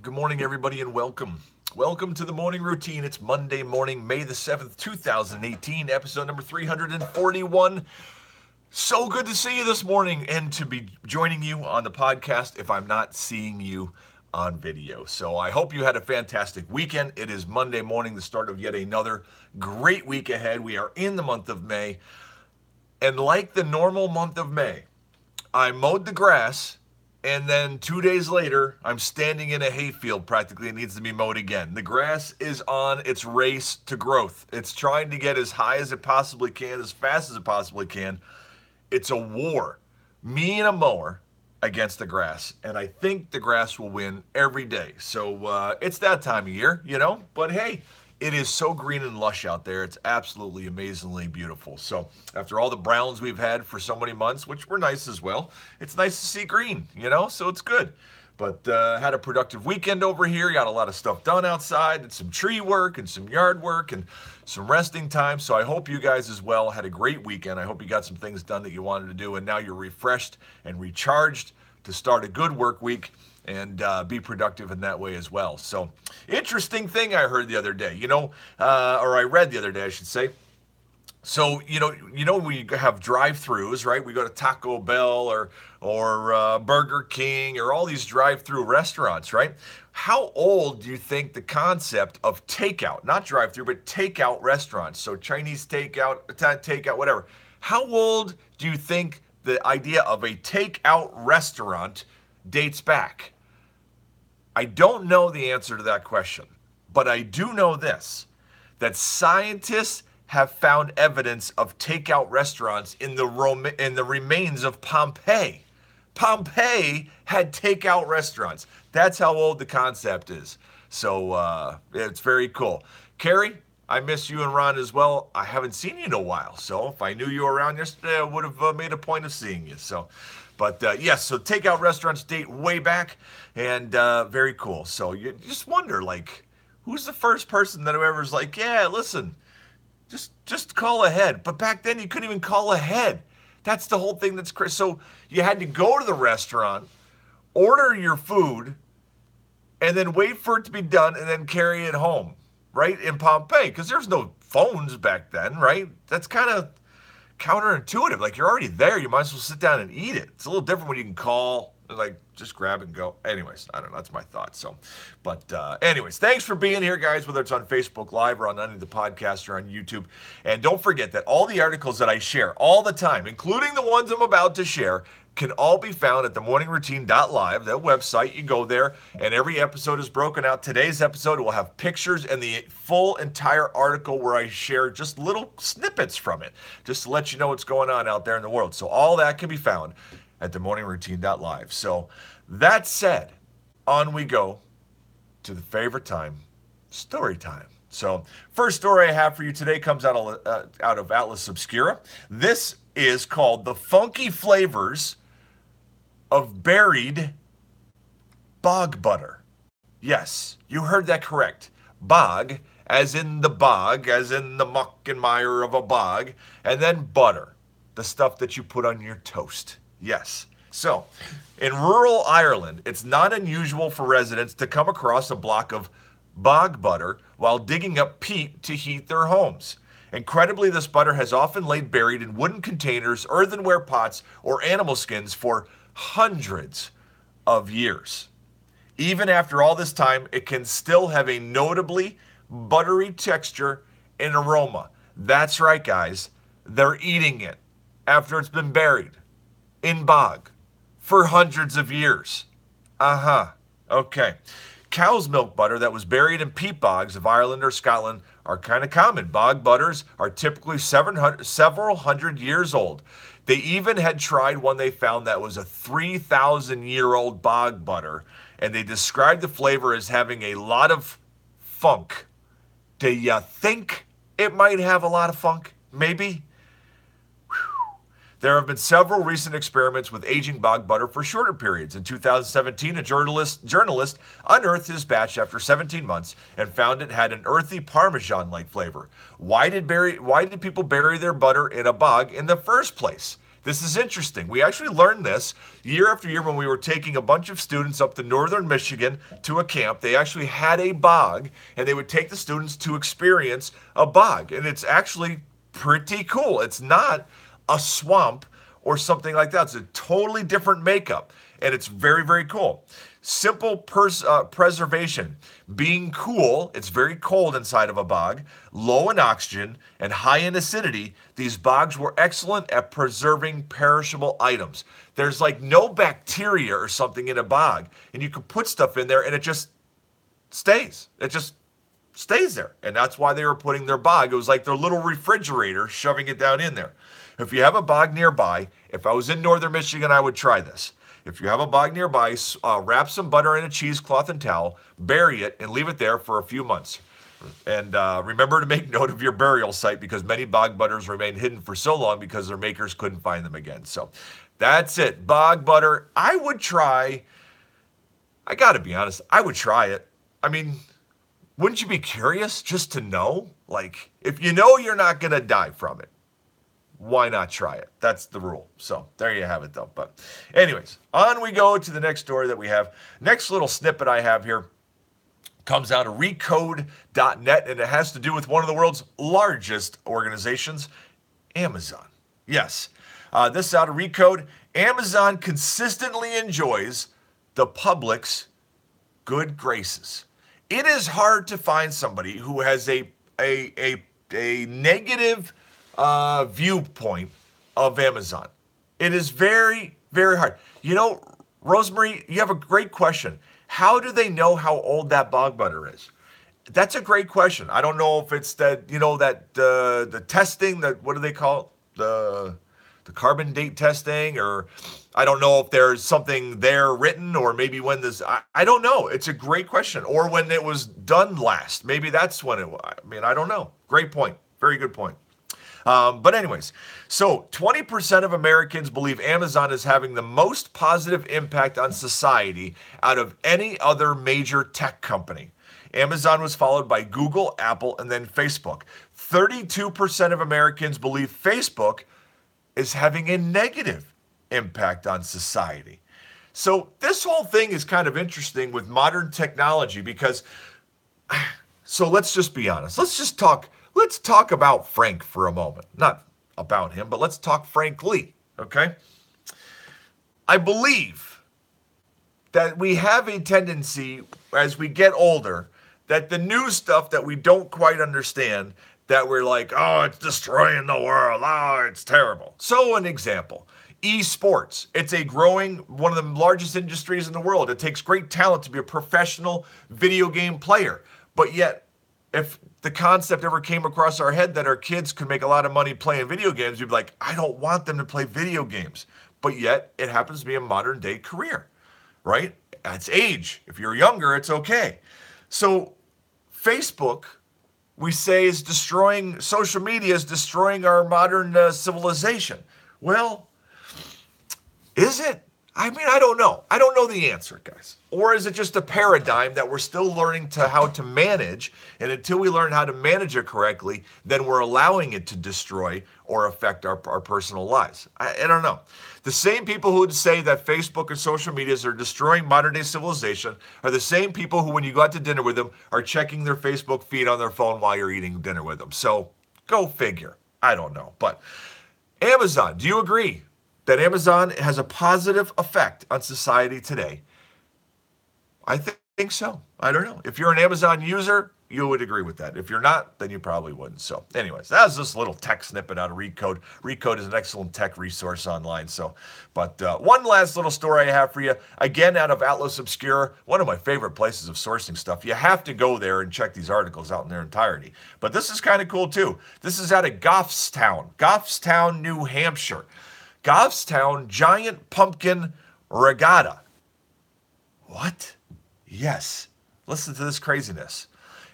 Good morning, everybody, and welcome. Welcome to the morning routine. It's Monday morning, May the 7th, 2018, episode number 341. So good to see you this morning and to be joining you on the podcast if I'm not seeing you on video. So I hope you had a fantastic weekend. It is Monday morning, the start of yet another great week ahead. We are in the month of May. And like the normal month of May, I mowed the grass, and then 2 days later, I'm standing in a hayfield practically. It needs to be mowed again. The grass is on its race to growth. It's trying to get as high as it possibly can, as fast as it possibly can. It's a war. Me and a mower against the grass. And I think the grass will win every day. So it's that time of year, But hey, it is so green and lush out there. It's absolutely amazingly beautiful. So after all the browns we've had for so many months, which were nice as well, it's nice to see green, so it's good. But had a productive weekend over here. Got a lot of stuff done outside, did some tree work and some yard work and some resting time. So I hope you guys as well had a great weekend. I hope you got some things done that you wanted to do, and now you're refreshed and recharged to start a good work week and be productive in that way as well. So, interesting thing I heard the other day, or I read the other day, I should say. So, we have drive-throughs, right? We go to Taco Bell or Burger King or all these drive-through restaurants, right? How old do you think the concept of takeout, not drive-through, but takeout restaurants, so Chinese takeout, Italian takeout, whatever. How old do you think the idea of a takeout restaurant dates back? I don't know the answer to that question, but I do know this, that scientists have found evidence of takeout restaurants in the remains of Pompeii. Pompeii had takeout restaurants. That's how old the concept is. So it's very cool. Carrie, I miss you and Ron as well. I haven't seen you in a while, so if I knew you were around yesterday, I would have made a point of seeing you. But yes, so takeout restaurants date way back, and very cool. So you just wonder, who's the first person that whoever's like, yeah, listen, just call ahead. But back then you couldn't even call ahead. That's the whole thing that's crazy. So you had to go to the restaurant, order your food, and then wait for it to be done, and then carry it home, right, in Pompeii, because there's no phones back then, right? That's kind of counterintuitive. Like, you're already there, you might as well sit down and eat it. It's a little different when you can call and just grab and go. Anyways, I don't know, that's my thought. But anyways, thanks for being here, guys, whether it's on Facebook Live or on any of the podcasts or on YouTube. And don't forget that all the articles that I share all the time, including the ones I'm about to share, can all be found at themorningroutine.live, that website. You go there, and every episode is broken out. Today's episode will have pictures and the full entire article where I share just little snippets from it, just to let you know what's going on out there in the world. So all that can be found at themorningroutine.live. So that said, on we go to the favorite time, story time. So first story I have for you today comes out of Atlas Obscura. This is called The Funky Flavors of Buried Bog Butter. Yes, you heard that correct. Bog, as in the bog, as in the muck and mire of a bog, and then butter, the stuff that you put on your toast. Yes. So, in rural Ireland, it's not unusual for residents to come across a block of bog butter while digging up peat to heat their homes. Incredibly, this butter has often laid buried in wooden containers, earthenware pots, or animal skins for hundreds of years. Even after all this time, it can still have a notably buttery texture and aroma. That's right, guys. They're eating it after it's been buried in bog for hundreds of years. Okay. Cow's milk butter that was buried in peat bogs of Ireland or Scotland are kind of common. Bog butters are typically several hundred years old. They even had tried one they found that was a 3,000-year-old bog butter, and they described the flavor as having a lot of funk. Do you think it might have a lot of funk? Maybe? There have been several recent experiments with aging bog butter for shorter periods. In 2017, a journalist unearthed his batch after 17 months and found it had an earthy Parmesan-like flavor. Why did people bury their butter in a bog in the first place? This is interesting. We actually learned this year after year when we were taking a bunch of students up to northern Michigan to a camp. They actually had a bog, and they would take the students to experience a bog. And it's actually pretty cool. It's not a swamp or something like that. It's a totally different makeup, and it's very, very cool. Simple preservation. Being cool, it's very cold inside of a bog, low in oxygen, and high in acidity. These bogs were excellent at preserving perishable items. There's like no bacteria or something in a bog, and you can put stuff in there and it just stays. It just stays there. And that's why they were putting their bog. It was like their little refrigerator, shoving it down in there. If you have a bog nearby, if I was in northern Michigan, I would try this. If you have a bog nearby, wrap some butter in a cheesecloth and towel, bury it, and leave it there for a few months. And remember to make note of your burial site, because many bog butters remain hidden for so long because their makers couldn't find them again. So that's it. Bog butter. I would try. I got to be honest. I would try it. I mean, wouldn't you be curious just to know? Like, if you know you're not going to die from it, why not try it? That's the rule. So there you have it, though. But anyways, on we go to the next story that we have. Next little snippet I have here comes out of recode.net, and it has to do with one of the world's largest organizations, Amazon. Yes, this is out of Recode. Amazon consistently enjoys the public's good graces. It is hard to find somebody who has a negative viewpoint of Amazon. It is very, very hard. You know, Rosemary, you have a great question. How do they know how old that bog butter is? That's a great question. I don't know if it's that, you know, that the testing, that, what do they call it? The carbon date testing, or I don't know if there's something there written, or maybe when this, I don't know. It's a great question. Or when it was done last. Maybe that's when it was. I mean, I don't know. Great point. Very good point. But anyways, so 20% of Americans believe Amazon is having the most positive impact on society out of any other major tech company. Amazon was followed by Google, Apple, and then Facebook. 32% of Americans believe Facebook is having a negative impact on society. So this whole thing is kind of interesting with modern technology, because, so let's just be honest. Let's talk about Frank for a moment. Not about him, but let's talk frankly, okay? I believe that we have a tendency as we get older that the new stuff that we don't quite understand, that we're like, oh, it's destroying the world. Oh, it's terrible. So an example, esports. It's a growing, one of the largest industries in the world. It takes great talent to be a professional video game player. But yet, if the concept ever came across our head that our kids could make a lot of money playing video games, we'd be like, I don't want them to play video games. But yet, it happens to be a modern day career, right? It's age. If you're younger, it's okay. So Facebook, we say, is destroying, social media is destroying our modern civilization. Well, is it? I mean, I don't know. I don't know the answer, guys. Or is it just a paradigm that we're still learning how to manage, and until we learn how to manage it correctly, then we're allowing it to destroy or affect our personal lives? I don't know. The same people who would say that Facebook and social medias are destroying modern day civilization are the same people who, when you go out to dinner with them, are checking their Facebook feed on their phone while you're eating dinner with them. So go figure. I don't know. But Amazon, do you agree that Amazon has a positive effect on society today? I think so. I don't know. If you're an Amazon user, you would agree with that. If you're not, then you probably wouldn't. So anyways, that was just a little tech snippet out of Recode. Recode is an excellent tech resource online. So, but one last little story I have for you, again, out of Atlas Obscura, one of my favorite places of sourcing stuff. You have to go there and check these articles out in their entirety. But this is kind of cool too. This is out of Goffstown, New Hampshire. Goffstown Giant Pumpkin Regatta. What? Yes. Listen to this craziness.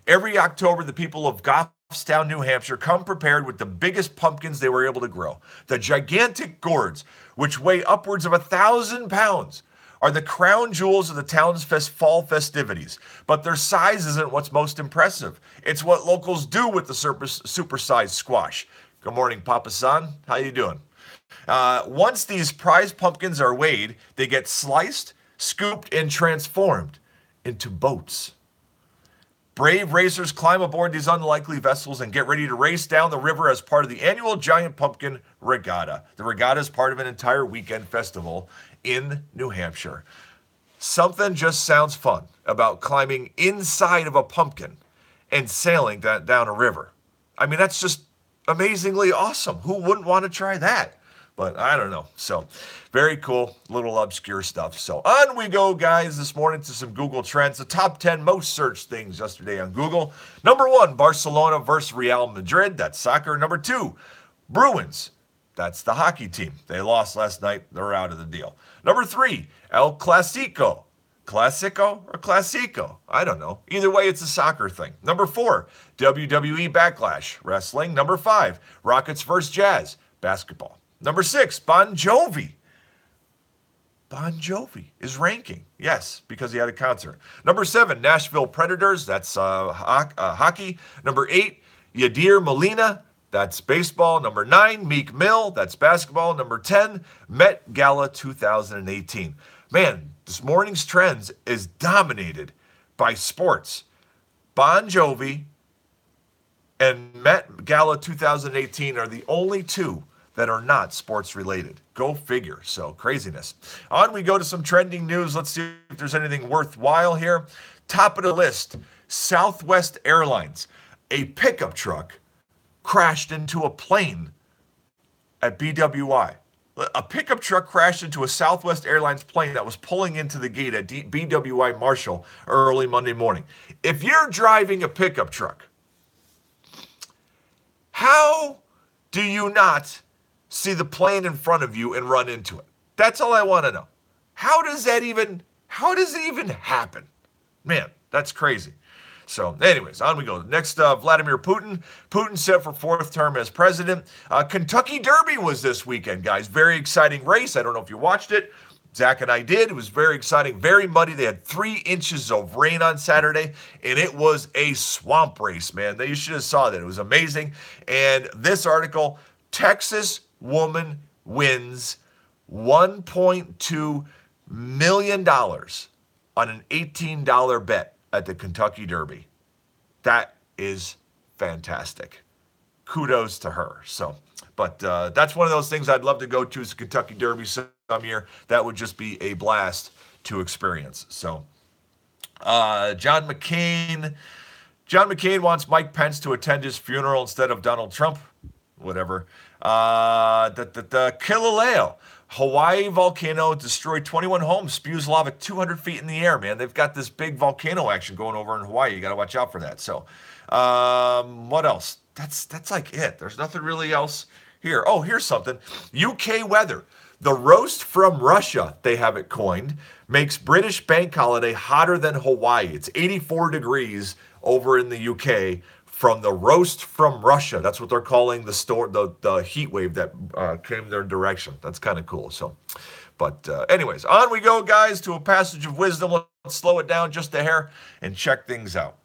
Every October, the people of Goffstown, New Hampshire come prepared with the biggest pumpkins they were able to grow. The gigantic gourds, which weigh upwards of 1,000 pounds, are the crown jewels of the town's fall festivities. But their size isn't what's most impressive. It's what locals do with the supersized squash. Good morning, Papa San. How you doing? Once these prize pumpkins are weighed, they get sliced, scooped, and transformed into boats. Brave racers climb aboard these unlikely vessels and get ready to race down the river as part of the annual Giant Pumpkin Regatta. The regatta is part of an entire weekend festival in New Hampshire. Something just sounds fun about climbing inside of a pumpkin and sailing that down a river. I mean, that's just amazingly awesome. Who wouldn't want to try that? But I don't know. So very cool, little obscure stuff. So on we go, guys, this morning to some Google Trends. The top 10 most searched things yesterday on Google. Number 1, Barcelona versus Real Madrid. That's soccer. Number 2, Bruins. That's the hockey team. They lost last night. They're out of the deal. Number 3, El Clasico. Classico or Classico? I don't know. Either way, it's a soccer thing. Number 4, WWE Backlash. Wrestling. Number 5, Rockets versus Jazz. Basketball. Number 6, Bon Jovi. Bon Jovi is ranking. Yes, because he had a concert. Number 7, Nashville Predators. That's hockey. Number 8, Yadier Molina. That's baseball. Number 9, Meek Mill. That's basketball. Number 10, Met Gala 2018. Man, this morning's trends is dominated by sports. Bon Jovi and Met Gala 2018 are the only two that are not sports related. Go figure. So craziness. On we go to some trending news. Let's see if there's anything worthwhile here. Top of the list, Southwest Airlines. A pickup truck crashed into a plane at BWI. A pickup truck crashed into a Southwest Airlines plane that was pulling into the gate at BWI Marshall early Monday morning. If you're driving a pickup truck, how do you not see the plane in front of you and run into it? That's all I want to know. How does it even happen? Man, that's crazy. So anyways, on we go. Next, Vladimir Putin. Putin set for 4th term as president. Kentucky Derby was this weekend, guys. Very exciting race. I don't know if you watched it. Zach and I did. It was very exciting, very muddy. They had 3 inches of rain on Saturday, and it was a swamp race, man. You should have saw that. It was amazing. And this article, Texas woman wins $1.2 million on an $18 bet at the Kentucky Derby. That is fantastic. Kudos to her. So, but that's one of those things I'd love to go to is the Kentucky Derby some year. That would just be a blast to experience. So, John McCain wants Mike Pence to attend his funeral instead of Donald Trump. Whatever. Kilauea. Hawaii volcano destroyed 21 homes, spews lava 200 feet in the air, man. They've got this big volcano action going over in Hawaii. You got to watch out for that. So, what else? That's like it. There's nothing really else here. Oh, here's something. UK weather. The roast from Russia, they have it coined, makes British bank holiday hotter than Hawaii. It's 84 degrees over in the UK from the roast from Russia. That's what they're calling the heat wave that came their direction. That's kind of cool. So, but anyways, on we go, guys, to a passage of wisdom. Let's slow it down just a hair and check things out.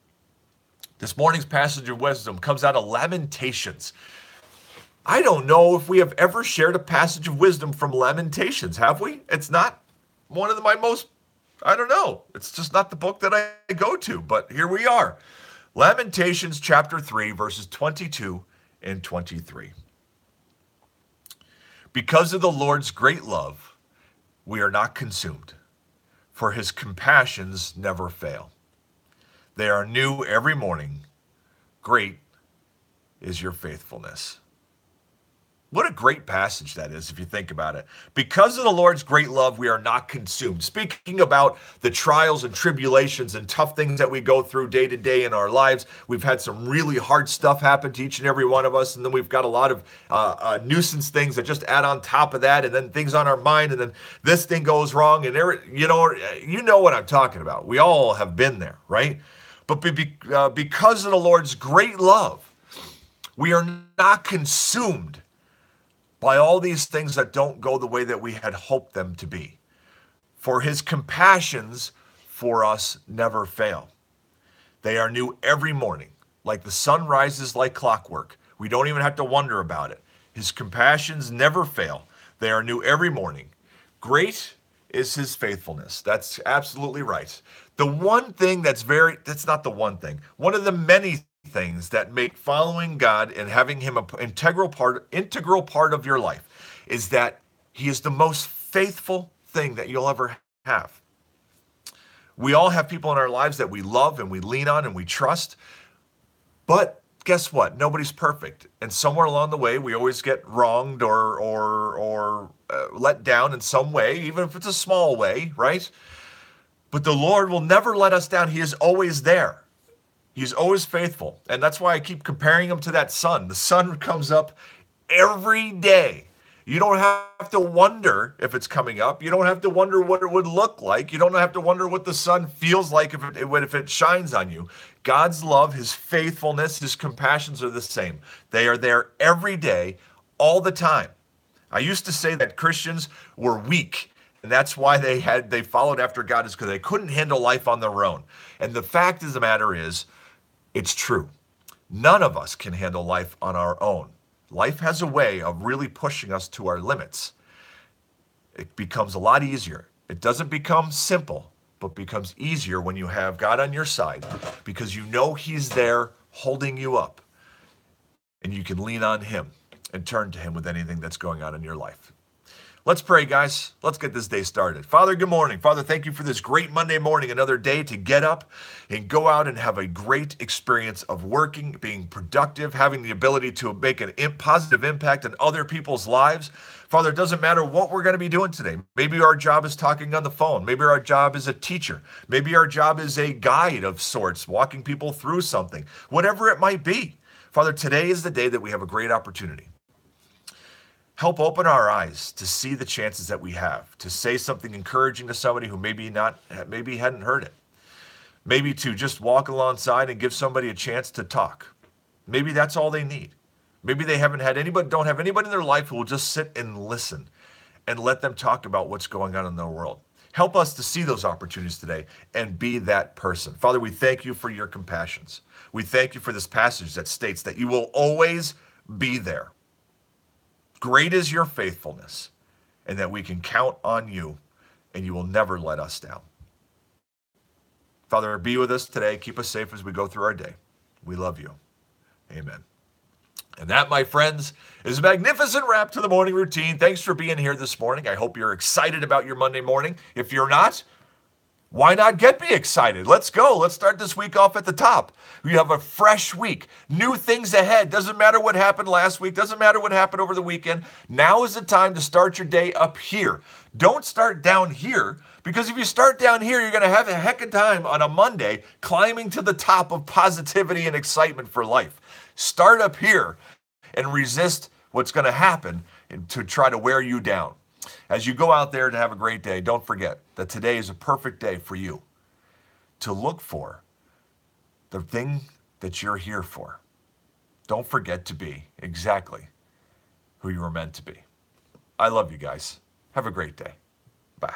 This morning's passage of wisdom comes out of Lamentations. I don't know if we have ever shared a passage of wisdom from Lamentations, have we? It's not one of my most, I don't know. It's just not the book that I go to, but here we are. Lamentations chapter 3, verses 22 and 23. Because of the Lord's great love, we are not consumed, for his compassions never fail. They are new every morning. Great is your faithfulness. What a great passage that is, if you think about it. Because of the Lord's great love, we are not consumed. Speaking about the trials and tribulations and tough things that we go through day to day in our lives, we've had some really hard stuff happen to each and every one of us, and then we've got a lot of nuisance things that just add on top of that, and then things on our mind, and then this thing goes wrong, and you know what I'm talking about. We all have been there, right? But because of the Lord's great love, we are not consumed by all these things that don't go the way that we had hoped them to be. For his compassions for us never fail. They are new every morning. Like the sun rises like clockwork. We don't even have to wonder about it. His compassions never fail. They are new every morning. Great is his faithfulness. That's absolutely right. The one thing that's not the one thing. One of the many things that make following God and having him an integral part of your life is that he is the most faithful thing that you'll ever have. We all have people in our lives that we love and we lean on and we trust, but guess what? Nobody's perfect. And somewhere along the way, we always get wronged or let down in some way, even if it's a small way, right? But the Lord will never let us down. He is always there. He's always faithful. And that's why I keep comparing him to that sun. The sun comes up every day. You don't have to wonder if it's coming up. You don't have to wonder what it would look like. You don't have to wonder what the sun feels like if it shines on you. God's love, his faithfulness, his compassions are the same. They are there every day, all the time. I used to say that Christians were weak, and that's why they followed after God, is because they couldn't handle life on their own. And the fact of the matter is, it's true. None of us can handle life on our own. Life has a way of really pushing us to our limits. It becomes a lot easier. It doesn't become simple, but becomes easier when you have God on your side, because you know he's there holding you up, and you can lean on him and turn to him with anything that's going on in your life. Let's pray, guys. Let's get this day started. Father, good morning. Father, thank you for this great Monday morning, another day to get up and go out and have a great experience of working, being productive, having the ability to make a positive impact on other people's lives. Father, it doesn't matter what we're going to be doing today. Maybe our job is talking on the phone. Maybe our job is a teacher. Maybe our job is a guide of sorts, walking people through something. Whatever it might be. Father, today is the day that we have a great opportunity. Help open our eyes to see the chances that we have, to say something encouraging to somebody who maybe hadn't heard it. Maybe to just walk alongside and give somebody a chance to talk. Maybe that's all they need. Maybe they don't have anybody in their life who will just sit and listen and let them talk about what's going on in their world. Help us to see those opportunities today and be that person. Father, we thank you for your compassions. We thank you for this passage that states that you will always be there. Great is your faithfulness, and that we can count on you, and you will never let us down. Father, be with us today. Keep us safe as we go through our day. We love you. Amen. And that, my friends, is a magnificent wrap to the morning routine. Thanks for being here this morning. I hope you're excited about your Monday morning. If you're not, why not get me excited? Let's go. Let's start this week off at the top. We have a fresh week, new things ahead. Doesn't matter what happened last week. Doesn't matter what happened over the weekend. Now is the time to start your day up here. Don't start down here, because if you start down here, you're going to have a heck of a time on a Monday climbing to the top of positivity and excitement for life. Start up here and resist what's going to happen to try to wear you down. As you go out there to have a great day, don't forget that today is a perfect day for you to look for the thing that you're here for. Don't forget to be exactly who you were meant to be. I love you guys. Have a great day. Bye.